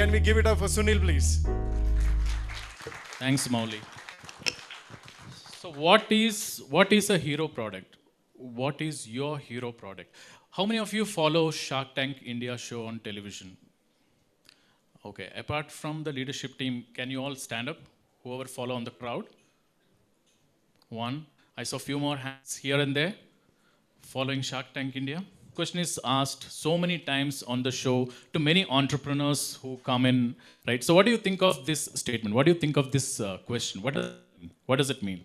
Can we give it up for Sunil, please? Thanks, Mauli. So what is a hero product? What is your hero product? How many of you follow Shark Tank India show on television? Okay, apart from the leadership team, can you all stand up? Whoever follow on the crowd? One. I saw a few more hands here and there following Shark Tank India. Question is asked so many times on the show to many entrepreneurs who come in, right? So what do you think of this statement? What do you think of this question? What does it mean?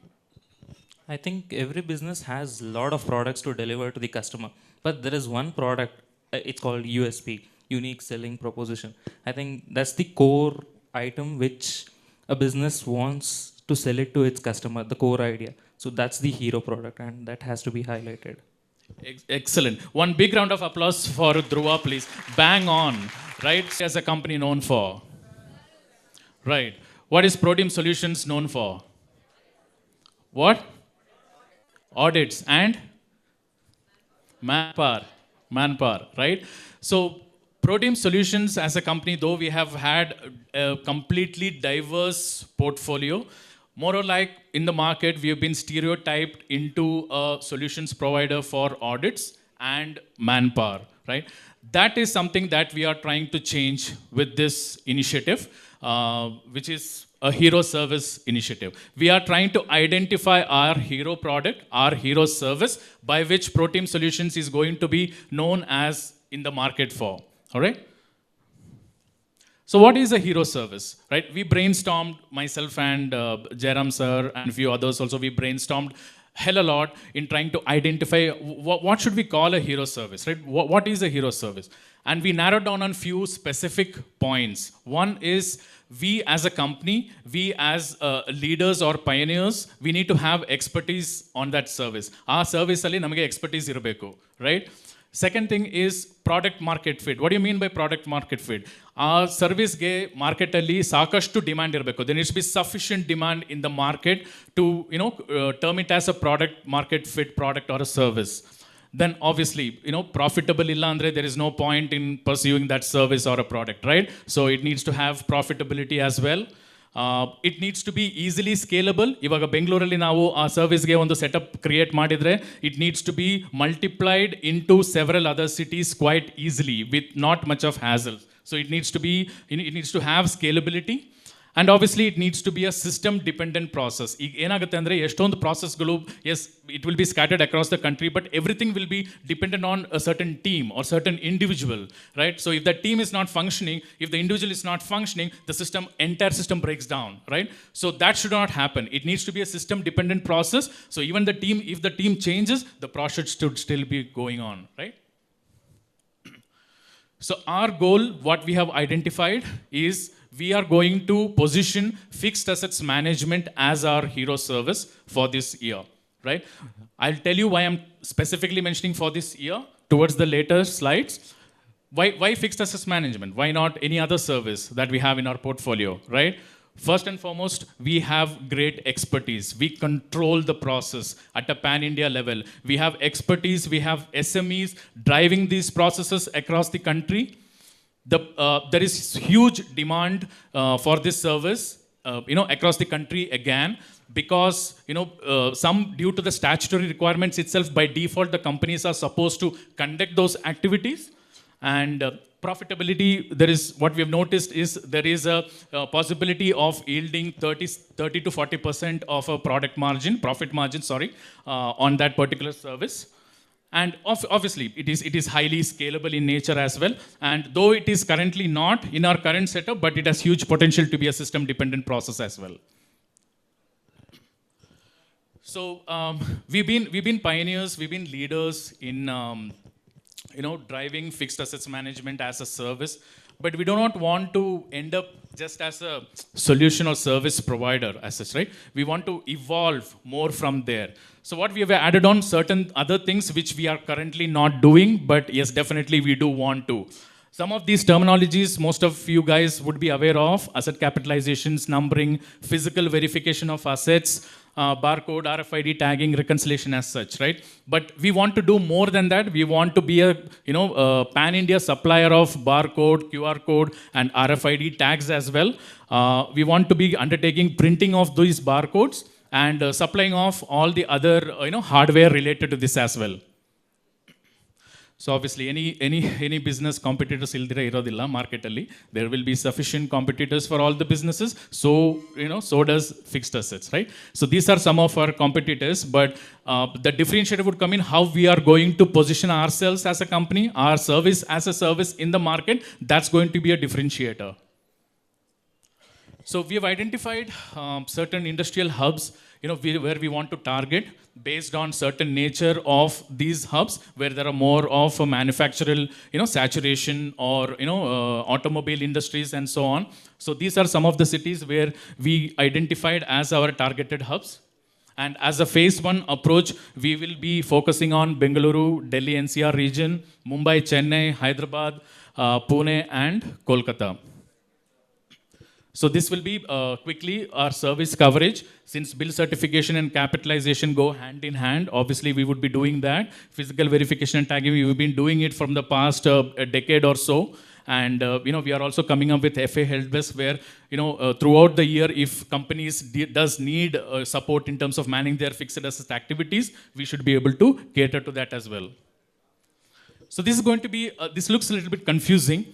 I think every business has a lot of products to deliver to the customer, but there is one product, it's called USP, unique selling proposition. I think that's the core item which a business wants to sell it to its customer, the core idea. So that's the hero product, and that has to be highlighted. Excellent. One big round of applause for Dhruva, please. Bang on, right? As a company known for. Right. What is Protein Solutions known for? What? Audits and manpower, right? So Protein Solutions as a company, though we have had a completely diverse portfolio, more or like in the market, we have been stereotyped into a solutions provider for audits and manpower, right? That is something that we are trying to change with this initiative, which is a hero service initiative. We are trying to identify our hero product, our hero service, by which Protein Solutions is going to be known as in the market for, all right? So what is a hero service, right? We brainstormed, myself and Jairam sir and a few others also, we brainstormed hell a lot in trying to identify what should we call a hero service, right? What is a hero service? And we narrowed down on few specific points. One is we as a company, we as leaders or pioneers, we need to have expertise on that service. Our service alli namage expertise irbeku, right? Second thing is product market fit. What do you mean by product market fit? Our service ge market alli sakashtu demand irbeku. There needs to be sufficient demand in the market to term it as a product market fit product or a service. Then obviously, profitable illa andre there is no point in pursuing that service or a product, right? So it needs to have profitability as well. It needs to be easily scalable. Ivaga Bengaluralli ನಾವು ಆ ಸರ್ವಿಸ್ಗೆ ಒಂದು setup create ಮಾಡಿದ್ರೆ it needs to be multiplied into several other cities quite easily with not much of hassle. So it needs to have scalability. And obviously it needs to be a system dependent process. ಈಗ ಏನಾಗುತ್ತೆ ಅಂದರೆ ಎಷ್ಟೊಂದು ಪ್ರಾಸೆಸ್ಗಳು yes it will be scattered across the country, but everything will be dependent on a certain team or certain individual, right? So if that team is not functioning, if the individual is not functioning, the entire system breaks down, right? So that should not happen. It needs to be a system dependent process. So even if the team changes, the process should still be going on, right? So our goal, what we have identified is we are going to position fixed assets management as our hero service for this year, right? I'll tell you why I'm specifically mentioning for this year towards the later slides. Why fixed assets management? Why not any other service that we have in our portfolio, right? First and foremost, we have great expertise. We control the process at a pan-India level. We have expertise, we have SMEs driving these processes across the country. There is huge demand for this service, across the country again, because some due to the statutory requirements itself, by default, the companies are supposed to conduct those activities. And profitability, what we have noticed is there is a possibility of yielding 30 to 40% of a profit margin, on that particular service. And obviously, it is highly scalable in nature as well. And though it is currently not in our current setup, but it has huge potential to be a system-dependent process as well. So we've been pioneers, we've been leaders in driving fixed assets management as a service. But we do not want to end up just as a solution or service provider as such, right? We want to evolve more from there. So what we have added on certain other things which we are currently not doing, but yes, definitely we do want to. Some of these terminologies, most of you guys would be aware of: asset capitalizations, numbering, physical verification of assets, barcode, RFID tagging, reconciliation as such, right? But we want to do more than that. We want to be a pan-India supplier of barcode, QR code, and RFID tags as well. We want to be undertaking printing of these barcodes and supplying of all the other hardware related to this as well. So obviously, any business competitors ildira irodilla market alli. There will be sufficient competitors for all the businesses. So so does fixed assets, right? So these are some of our competitors, but the differentiator would come in how we are going to position ourselves as a company, our service as a service in the market. That's going to be a differentiator. So we have identified certain industrial hubs, where we want to target based on certain nature of these hubs, where there are more of a manufactural, saturation, or automobile industries and so on. So these are some of the cities where we identified as our targeted hubs. And as a phase 1 approach, we will be focusing on Bengaluru, Delhi NCR region, Mumbai, Chennai, Hyderabad, Pune, and Kolkata. So this will be quickly our service coverage. Since bill certification and capitalization go hand in hand, obviously we would be doing that. Physical verification and tagging, we've been doing it from the past a decade or so. And we are also coming up with FA Help Desk, where throughout the year, if companies does need support in terms of managing their fixed asset activities, we should be able to cater to that as well. So this is going to be, this looks a little bit confusing.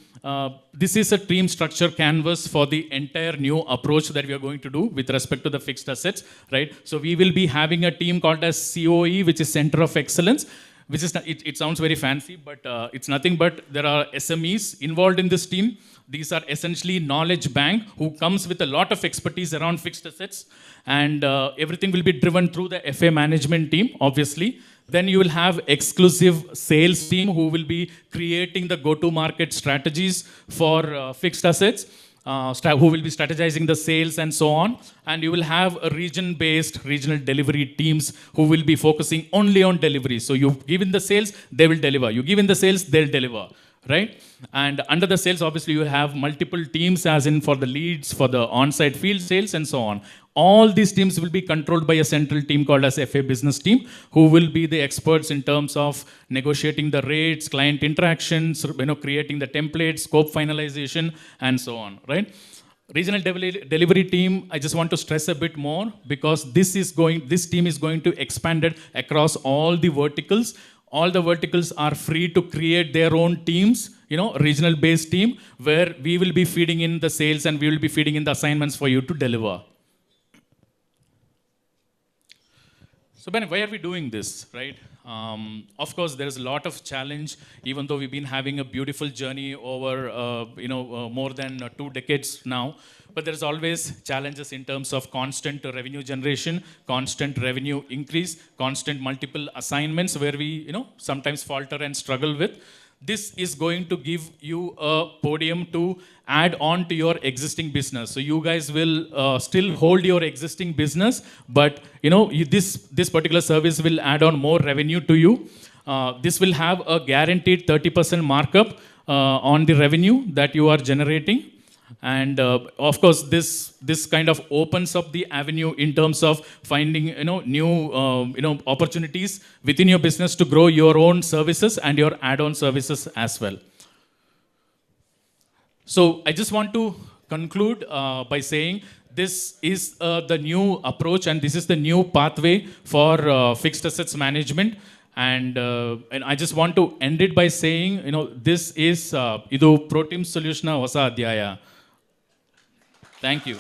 This is a team structure canvas for the entire new approach that we are going to do with respect to the fixed assets, right? So we will be having a team called as COE, which is Center of Excellence, which is, it sounds very fancy, but it's nothing but there are SMEs involved in this team. These are essentially knowledge bank who comes with a lot of expertise around fixed assets, and everything will be driven through the FA management team, obviously. Then you will have exclusive sales team who will be creating the go-to-market strategies for fixed assets, who will be strategizing the sales and so on. And you will have a region-based regional delivery teams who will be focusing only on delivery. So you give in the sales, they will deliver. You give in the sales, they'll deliver, right? And under the sales, obviously, you have multiple teams, as in for the leads, for the on-site field sales, and so on. All these teams will be controlled by a central team called as FA Business Team, who will be the experts in terms of negotiating the rates, client interactions, creating the templates, scope finalization, and so on, right? Regional delivery team, I just want to stress a bit more, because this team is going to expand it across all the verticals. All the verticals are free to create their own teams, regional based team, where we will be feeding in the sales and we will be feeding in the assignments for you to deliver. So Ben, why are we doing this, right? Of course, there is a lot of challenge, even though we've been having a beautiful journey over, more than 2 decades now. But there's always challenges in terms of constant revenue generation, constant revenue increase, constant multiple assignments where we, sometimes falter and struggle with. This is going to give you a podium to add on to your existing business. So you guys will still hold your existing business, but this particular service will add on more revenue to you. This will have a guaranteed 30% markup on the revenue that you are generating. And of course, this kind of opens up the avenue in terms of finding new opportunities within your business to grow your own services and your add-on services as well. So I just want to conclude by saying this is the new approach, and this is the new pathway for fixed assets management. And I just want to end it by saying, this is idu ProTeam Solutiona Vasa Adhyaya. Thank you.